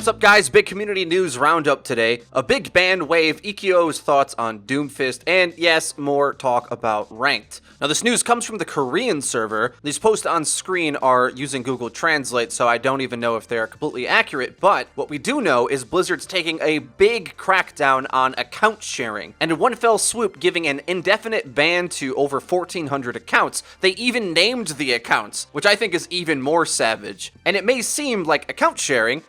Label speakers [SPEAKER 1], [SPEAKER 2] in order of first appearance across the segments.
[SPEAKER 1] What's up, guys? Big community news roundup today. A big ban wave, Eqo's thoughts on Doomfist, and yes, more talk about ranked. Now, this news comes from the Korean server. These posts on screen are using Google Translate, so I don't even know if they're completely accurate, but what we do know is Blizzard's taking a big crackdown on account sharing, and in one fell swoop giving an indefinite ban to over 1,400 accounts. They even named the accounts, which I think is even more savage. And it may seem like account sharing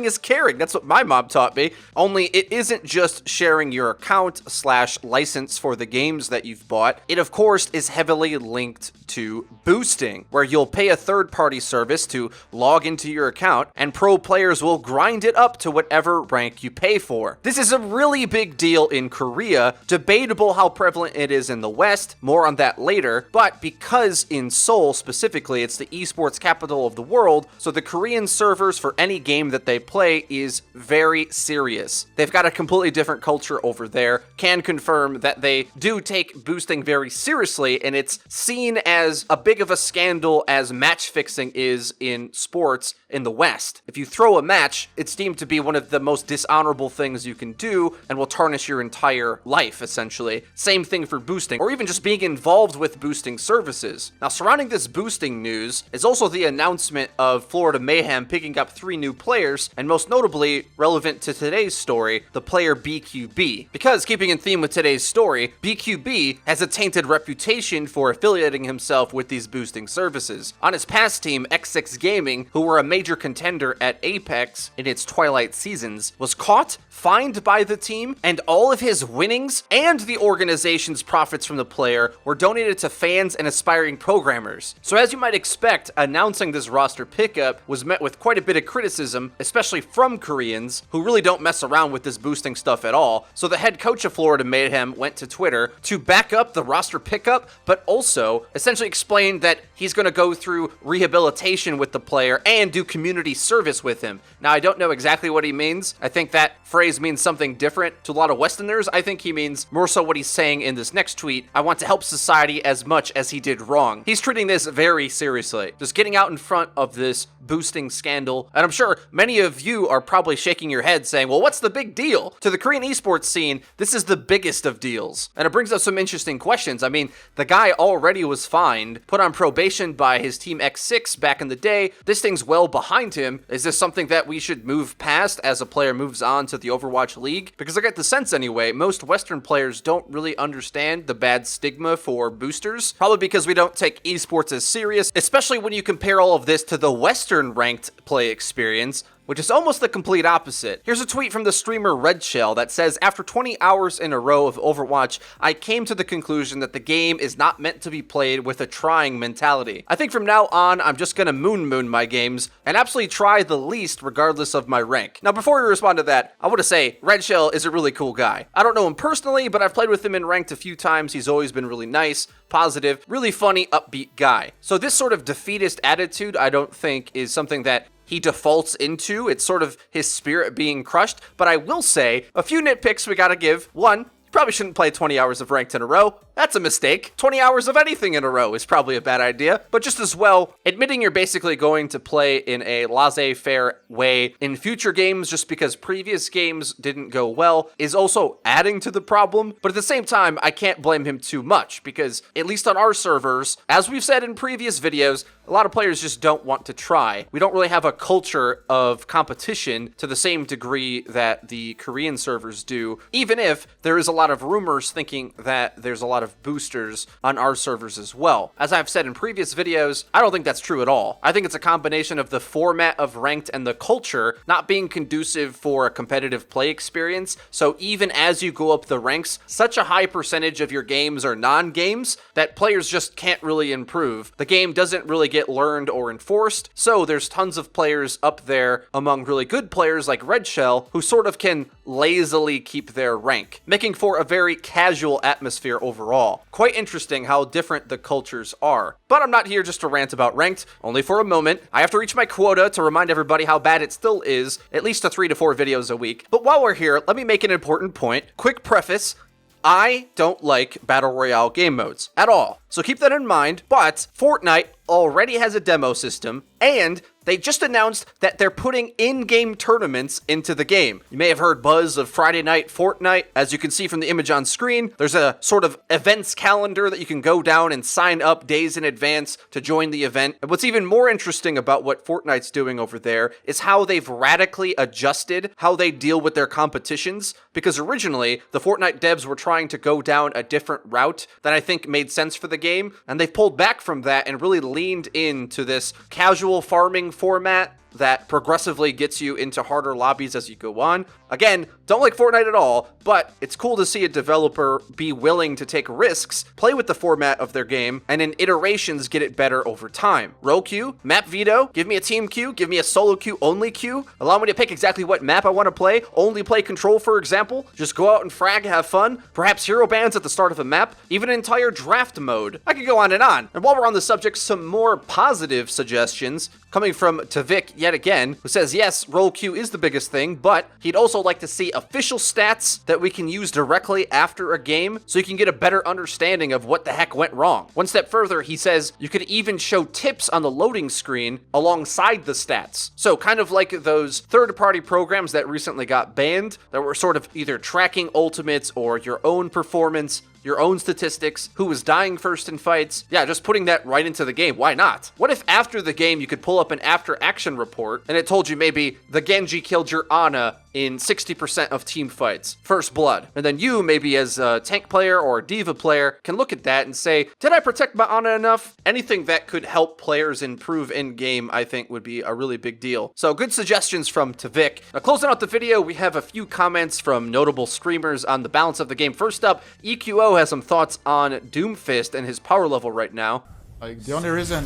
[SPEAKER 1] is caring. That's what my mom taught me. Only it isn't just sharing your account / license for the games that you've bought. It, of course, is heavily linked to boosting, where you'll pay a third-party service to log into your account, and pro players will grind it up to whatever rank you pay for. This is a really big deal in Korea. Debatable how prevalent it is in the West. More on that later. But because in Seoul specifically, it's the esports capital of the world, so the Korean servers for any game that they play is very serious. They've got a completely different culture over there. Can confirm that they do take boosting very seriously, and it's seen as a big of a scandal as match fixing is in sports in the West. If you throw a match, it's deemed to be one of the most dishonorable things you can do and will tarnish your entire life, essentially. Same thing for boosting, or even just being involved with boosting services. Now, surrounding this boosting news is also the announcement of Florida Mayhem picking up 3 new players, and most notably, relevant to today's story, the player BQB. Because, keeping in theme with today's story, BQB has a tainted reputation for affiliating himself with these boosting services. On his past team, X6 Gaming, who were a major contender at Apex in its twilight seasons, was caught, fined by the team, and all of his winnings and the organization's profits from the player were donated to fans and aspiring programmers. So as you might expect, announcing this roster pickup was met with quite a bit of criticism, especially from Koreans, who really don't mess around with this boosting stuff at all. So the head coach of Florida Mayhem went to Twitter to back up the roster pickup, but also essentially explained that he's going to go through rehabilitation with the player and do community service with him. Now, I don't know exactly what he means. I think that phrase means something different to a lot of Westerners. I think he means more so what he's saying in this next tweet. I want to help society as much as he did wrong. He's treating this very seriously. Just getting out in front of this boosting scandal. And I'm sure many of you are probably shaking your head saying, well, what's the big deal? To the Korean esports scene, this is the biggest of deals. And it brings up some interesting questions. I mean, the guy already was fined, put on probation by his team X6 back in the day. This thing's well behind him. Is this something that we should move past as a player moves on to the Overwatch League? Because I get the sense anyway, most Western players don't really understand the bad stigma for boosters. Probably because we don't take esports as serious, especially when you compare all of this to the Western ranked play experience, which is almost the complete opposite. Here's a tweet from the streamer Redshell that says, after 20 hours in a row of Overwatch, I came to the conclusion that the game is not meant to be played with a trying mentality. I think from now on, I'm just gonna moon my games and absolutely try the least regardless of my rank. Now, before we respond to that, I want to say Redshell is a really cool guy. I don't know him personally, but I've played with him in ranked a few times. He's always been really nice, positive, really funny, upbeat guy. So this sort of defeatist attitude, I don't think is something that he defaults into. It's sort of his spirit being crushed. But I will say, a few nitpicks we gotta give. One, you probably shouldn't play 20 hours of ranked in a row. That's a mistake. 20 hours of anything in a row is probably a bad idea. But just as well, admitting you're basically going to play in a laissez-faire way in future games just because previous games didn't go well is also adding to the problem. But at the same time, I can't blame him too much because, at least on our servers, as we've said in previous videos, a lot of players just don't want to try. We don't really have a culture of competition to the same degree that the Korean servers do, even if there is a lot of rumors thinking that there's a lot of boosters on our servers as well. As I've said in previous videos, I don't think that's true at all. I think it's a combination of the format of ranked and the culture not being conducive for a competitive play experience. So even as you go up the ranks, such a high percentage of your games are non-games that players just can't really improve. The game doesn't really get learned or enforced, so there's tons of players up there among really good players like Redshell who sort of can lazily keep their rank, making for a very casual atmosphere overall. Quite interesting how different the cultures are. But I'm not here just to rant about ranked, only for a moment. I have to reach my quota to remind everybody how bad it still is, at least to 3 to 4 videos a week. But while we're here, let me make an important point. Quick preface. I don't like Battle Royale game modes at all. So keep that in mind, but Fortnite already has a demo system, and they just announced that they're putting in-game tournaments into the game. You may have heard buzz of Friday Night Fortnite. As you can see from the image on screen, there's a sort of events calendar that you can go down and sign up days in advance to join the event. And what's even more interesting about what Fortnite's doing over there is how they've radically adjusted how they deal with their competitions, because originally the Fortnite devs were trying to go down a different route that I think made sense for the game, and they've pulled back from that and really leaned into this casual farming format that progressively gets you into harder lobbies as you go on. Again, don't like Fortnite at all, but it's cool to see a developer be willing to take risks, play with the format of their game, and in iterations get it better over time. Row queue, map veto, give me a team queue, give me a solo queue only queue, allow me to pick exactly what map I want to play, only play control for example, just go out and frag, have fun, perhaps hero bans at the start of a map, even an entire draft mode. I could go on. And while we're on the subject, some more positive suggestions coming from Tviq yet again, who says, yes, role queue is the biggest thing, but he'd also like to see official stats that we can use directly after a game so you can get a better understanding of what the heck went wrong. One step further, he says you could even show tips on the loading screen alongside the stats. So kind of like those third-party programs that recently got banned that were sort of either tracking ultimates or your own performance, your own statistics, who was dying first in fights. Yeah, just putting that right into the game. Why not? What if after the game you could pull up an after-action report and it told you maybe the Genji killed your Ana in 60% of team fights, first blood. And then you, maybe as a tank player or a diva player, can look at that and say, did I protect my Ana enough? Anything that could help players improve in-game, I think, would be a really big deal. So good suggestions from Tviq. Now, closing out the video, we have a few comments from notable streamers on the balance of the game. First up, EQO has some thoughts on Doomfist and his power level right now.
[SPEAKER 2] Like, the only reason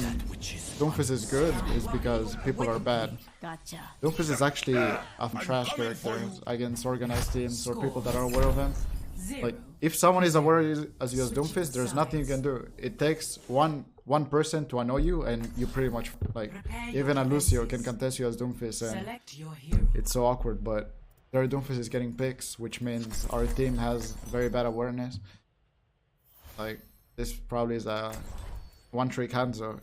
[SPEAKER 2] Doomfist is good is because people are bad. Doomfist is actually a trash character against organized teams or people that are aware of him. Like, if someone is aware as you as Doomfist, there's nothing you can do. It takes one person to annoy you and you pretty much, like, even a Lucio can contest you as Doomfist, and it's so awkward. But their Doomfist is getting picks, which means our team has very bad awareness. Like, this probably is a one-trick Hanzo.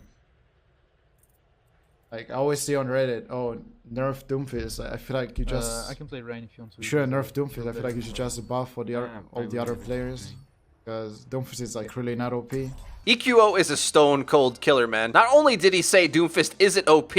[SPEAKER 2] Like, I always see on Reddit, oh, nerf Doomfist. I feel like you just...
[SPEAKER 3] I can play Rain if you want to.
[SPEAKER 2] Sure, nerf Doomfist. I feel like you should just buff all the other players. Because Doomfist is, like, really not OP.
[SPEAKER 1] EQO is a stone cold killer, man. Not only did he say Doomfist isn't OP,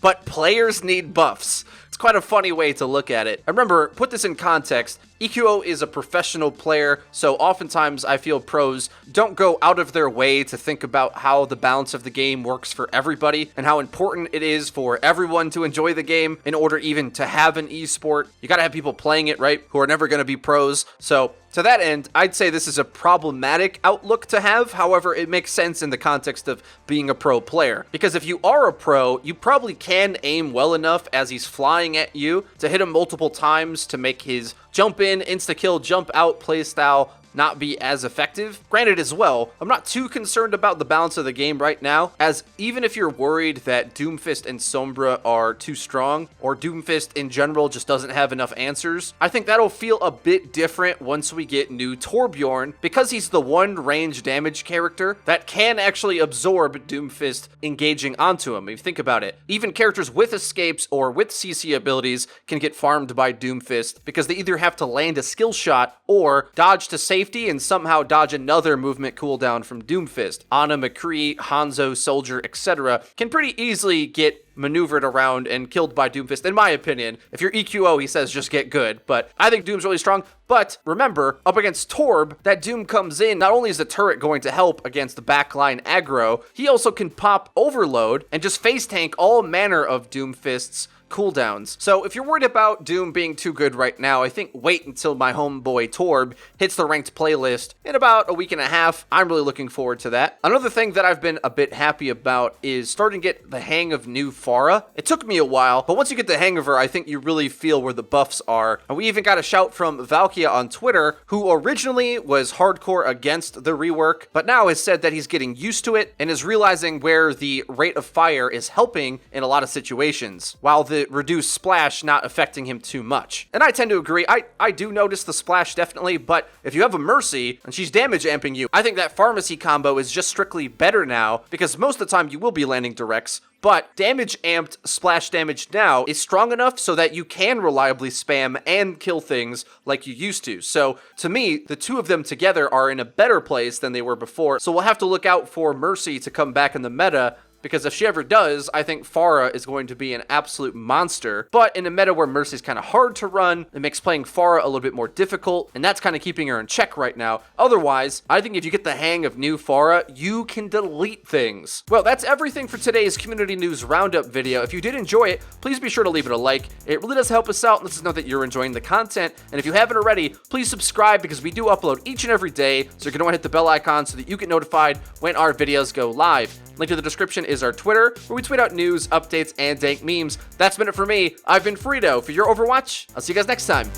[SPEAKER 1] but players need buffs. It's quite a funny way to look at it. And remember, put this in context, EQO is a professional player, so oftentimes I feel pros don't go out of their way to think about how the balance of the game works for everybody and how important it is for everyone to enjoy the game in order even to have an esport. You gotta have people playing it, right, who are never gonna be pros. So to that end, I'd say this is a problematic outlook to have. However, it makes sense in the context of being a pro player. Because if you are a pro, you probably can aim well enough as he's flying at you to hit him multiple times to make his jump in, insta-kill, jump out playstyle not be as effective. Granted as well, I'm not too concerned about the balance of the game right now, as even if you're worried that Doomfist and Sombra are too strong, or Doomfist in general just doesn't have enough answers, I think that'll feel a bit different once we get new Torbjorn, because he's the one range damage character that can actually absorb Doomfist engaging onto him. If you think about it, even characters with escapes or with CC abilities can get farmed by Doomfist because they either have to land a skill shot or dodge to safety and somehow dodge another movement cooldown from Doomfist. Ana, McCree, Hanzo, Soldier, etc. can pretty easily get maneuvered around and killed by Doomfist, in my opinion. If you're EQO, he says just get good, but I think Doom's really strong. But remember, up against Torb, that Doom comes in, not only is the turret going to help against the backline aggro, he also can pop Overload and just face tank all manner of Doomfist's cooldowns. So if you're worried about Doom being too good right now, I think wait until my homeboy Torb hits the ranked playlist in about a week and a half. I'm really looking forward to that. Another thing that I've been a bit happy about is starting to get the hang of new Pharah. It took me a while, but once you get the hang of her, I think you really feel where the buffs are. And we even got a shout from Valkia on Twitter, who originally was hardcore against the rework, but now has said that he's getting used to it and is realizing where the rate of fire is helping in a lot of situations. While the the reduced splash not affecting him too much. And I tend to agree. I do notice the splash definitely, but if you have a Mercy and she's damage amping you, I think that pharmacy combo is just strictly better now, because most of the time you will be landing directs, but damage amped splash damage now is strong enough so that you can reliably spam and kill things like you used to. So to me, the two of them together are in a better place than they were before. So we'll have to look out for Mercy to come back in the meta, because if she ever does, I think Pharah is going to be an absolute monster. But in a meta where Mercy's kind of hard to run, it makes playing Pharah a little bit more difficult, and that's kind of keeping her in check right now. Otherwise, I think if you get the hang of new Pharah, you can delete things. Well, that's everything for today's Community News Roundup video. If you did enjoy it, please be sure to leave it a like. It really does help us out and lets us know that you're enjoying the content. And if you haven't already, please subscribe, because we do upload each and every day, so you're going to want to hit the bell icon so that you get notified when our videos go live. Link to the description is our Twitter, where we tweet out news, updates, and dank memes. That's been it for me. I've been Frito for your Overwatch. I'll see you guys next time.